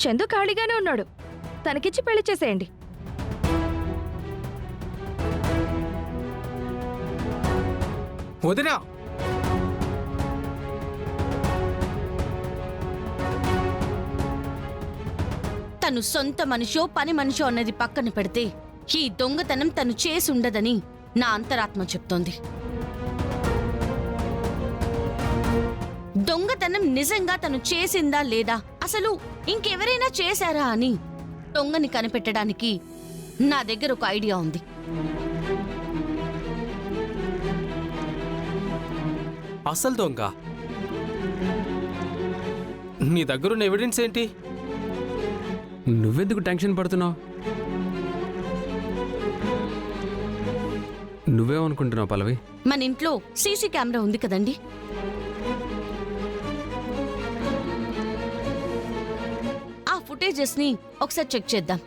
చందు ఖాళీగానే ఉన్నాడు, తనకిచ్చి పెళ్లి చేసేయండి. వదినా, తను సొంత మనిషో పని మనిషో అన్నది పక్కన పెడితే ఈ దొంగతనం తను చేసి ఉండదని నా అంతరాత్మ చెప్తోంది. దొంగతనం నిజంగా తను చేసిందా లేదా, అసలు ఇంకెవరైనా చేశారా అని దొంగని కనిపెట్టడానికి నా దగ్గర ఒక ఐడియా ఉంది. అసలు దొంగ? నీ దగ్గరున్న ఎవిడెన్స్ ఏంటి? నువ్వెందుకు టెన్షన్ పడుతున్నావు? నువ్వేమనుకుంటున్నావు పల్లవి? మన ఇంట్లో సీసీ కెమెరా ఉంది కదండి, ఆ ఫుటేజెస్ ని ఒకసారి చెక్ చేద్దాం.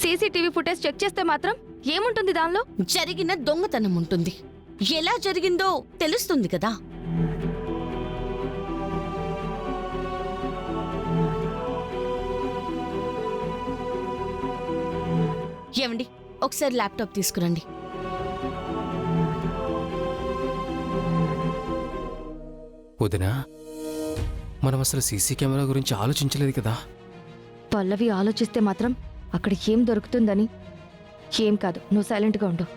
సీసీటీవీ ఫుటేజ్ చెక్ చేస్తే మాత్రం ఏముంటుంది దానిలో? జరిగిన దొంగతనం ఉంటుంది, ఎలా జరిగిందో తెలుస్తుంది కదా. ఏమండి, ఒకసారి ల్యాప్టాప్ తీసుకురండి. వదినా, మనం అసలు సీసీ కెమెరా గురించి ఆలోచించలేదు కదా. పల్లవి ఆలోచిస్తే మాత్రం అక్కడ ఏం దొరుకుతుందని. ఏం కాదు, నువ్వు సైలెంట్గా ఉండు.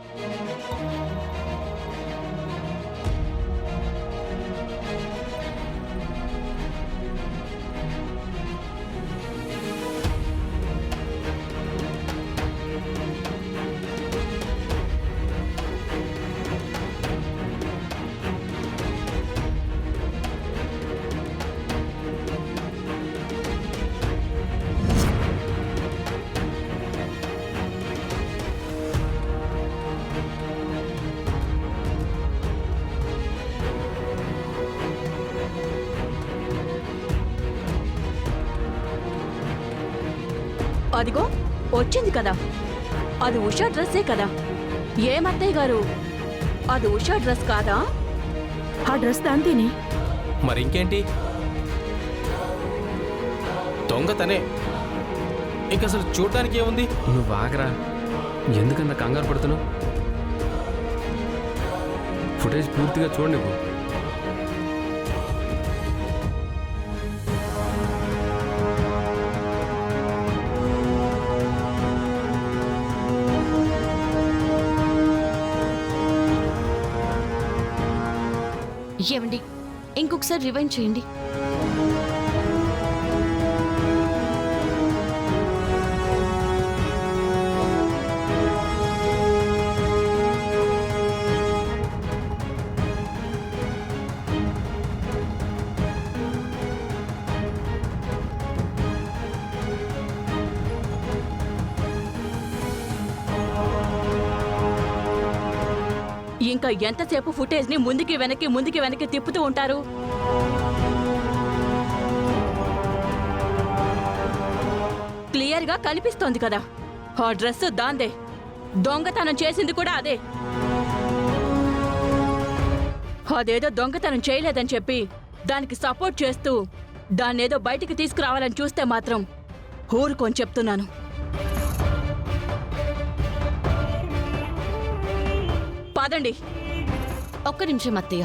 అదిగో వచ్చింది కదా, అది ఉషా డ్రెస్సే కదా. ఏమత్తయ్య గారు, అది ఉషా డ్రెస్ కాదా? ఆ డ్రెస్ దాంతేనే. మరి ఇంకేంటి, దొంగతనే. ఇంకసలు చూడటానికి ఏముంది? నువ్వు ఆగరా, ఎందుకన్నా కంగారు పడుతున్నావు? ఫుటేజ్ పూర్తిగా చూడు నువ్వు. ఏమండి, ఇంకొకసారి రివైండ్ చేయండి. ఇంకా ఎంతసేపు ఫుటేజ్ ని ముందుకి వెనక్కి తిప్పుతూ ఉంటారు? క్లియర్ గా కనిపిస్తోంది కదా, ఆ డ్రెస్ దాందే. దొంగతనం చేసింది కూడా అదే. అదేదో దొంగతనం చేయలేదని చెప్పి దానికి సపోర్ట్ చేస్తూ దాన్నేదో బయటికి తీసుకురావాలని చూస్తే మాత్రం ఊరుకొని చెప్తున్నాను. పదండి. ఒక్క నిమిషం అత్తయ్య.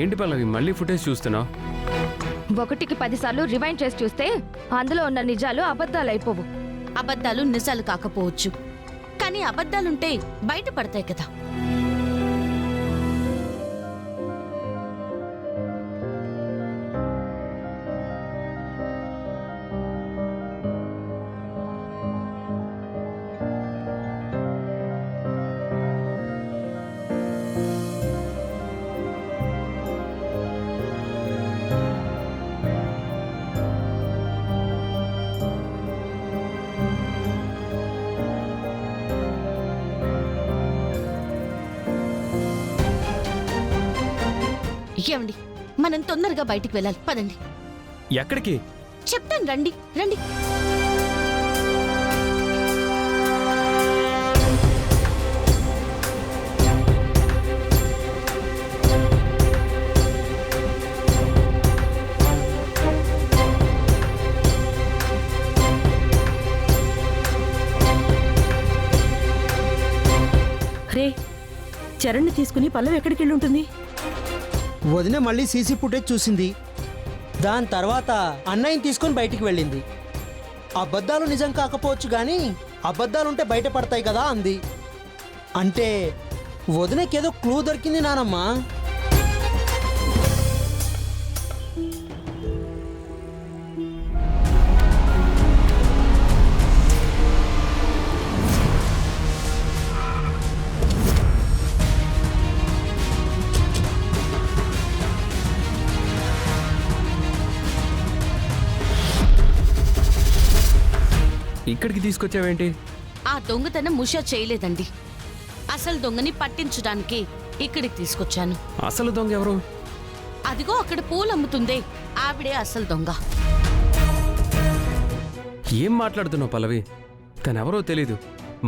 ఏంటి పల్లవి మళ్ళీ ఫుటేజ్ చూస్తున్నావు? 1కి 10 సార్లు రివైండ్ చేసి చూస్తే అందులో ఉన్న నిజాలు అబద్ధాలు అయిపోవు. అబద్ధాలు నిజాలు కాకపోవచ్చు, కానీ అబద్ధాలుంటే బయటపడతాయి కదా. ఏమండి, మనం తొందరగా బయటికి వెళ్ళాలి, పదండి. ఎక్కడికి? చెప్తాను, రండి రండి. రే, చరణ్ని తీసుకుని పల్లవి ఎక్కడికి వెళ్ళి ఉంటుంది? వదిన మళ్ళీ సీసీ ఫుటేజ్ చూసింది. దాని తర్వాత అన్నయ్యని తీసుకొని బయటికి వెళ్ళింది. అబద్ధాలు నిజం కాకపోవచ్చు కానీ అబద్ధాలుంటే బయటపడతాయి కదా అంది. అంటే వదినకేదో క్లూ దొరికింది నానమ్మా. ఇక్కడికి తీసుకొచ్చావేంటి? ఆ దొంగతనం ఉషా చేయలేదండి. అసలు దొంగని పట్టించడానికి ఇక్కడికి తీసుకొచ్చాను. అసలు దొంగ ఎవరు? అదిగో అక్కడ పూలు అమ్ముతుందే, ఆవిడే అసలు దొంగ. ఏం మాట్లాడుతున్నావు పల్లవి? తనెవరో తెలీదు.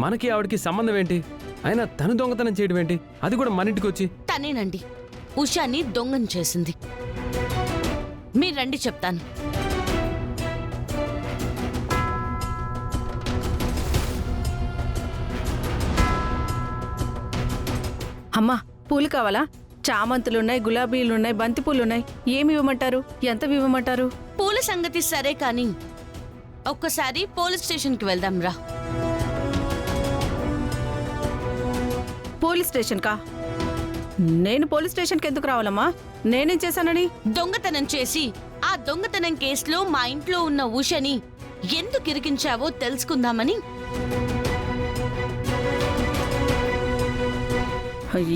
మనకి ఆవిడకి సంబంధం ఏంటి? అయినా తను దొంగతనం చేయడం ఏంటి? అది కూడా మన ఇంటికి వచ్చి. తనేనండి ఉషాని దొంగని చేసింది. మీరు రండి చెప్తాను. అమ్మా, పూలు కావాలా? చామంతులున్నాయి, గులాబీలున్నాయి, బంతిపూలున్నాయి. ఏమి ఇవ్వమంటారు? ఎంత ఇవ్వమంటారు? పూల సంగతి సరే కానీ ఒక్కసారి పోలీస్ స్టేషన్కి వెళ్దాం రా. పోలీస్ స్టేషన్కా? నేను పోలీస్ స్టేషన్కి ఎందుకు రావాలమ్మా? నేనేం చేశానని? దొంగతనం చేసి ఆ దొంగతనం కేసులో మా ఇంట్లో ఉన్న ఉషని ఎందుకు ఇరికించావో తెలుసుకుందామని.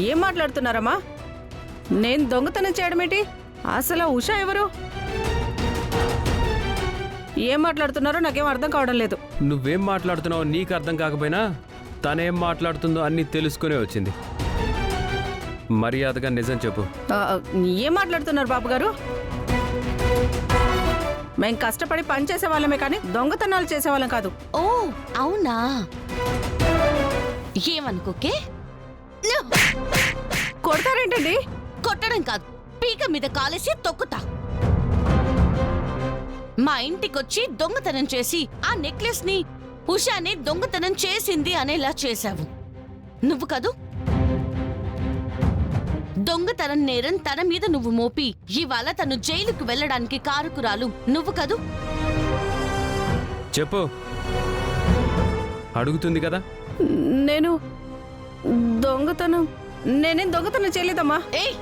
ఏం మాట్లాడుతున్నారమ్మా? నేను దొంగతనం చేయడం ఏంటి? అసలు ఆ ఉష ఎవరు? ఏం మాట్లాడుతున్నారో నాకేం అర్థం కావడం లేదు. నువ్వేం మాట్లాడుతున్నావో నీకు అర్థం కాకపోయినా తనేం మాట్లాడుతుందో అన్నీ తెలుసుకునే వచ్చింది. మర్యాదగా నిజం చెప్పు. ఏం మాట్లాడుతున్నారు బాబు గారు? మేం కష్టపడి పని చేసేవాళ్ళమే కానీ దొంగతనాలు చేసేవాళ్ళం కాదు. ఓ అవునా? ఏమనుకోకే. కొడతారేంటండి? కొట్టడం కాదు, పీక మీద కాలేసి తొక్కుతా. మా ఇంటికొచ్చి దొంగతనం చేసి ఆ నెక్లెస్ ని ఉషాని దొంగతనం చేసింది అనేలా చేశావు నువ్వు కదూ. దొంగతనం నేరం తన మీద నువ్వు మోపి ఇవాళ తను జైలుకు వెళ్ళడానికి కారుకురాలు నువ్వు కదూ. చెప్పు. అడుగుతుంది కదా. నేనేం దొంగతనం చేయలేదమ్మా. ఏయ్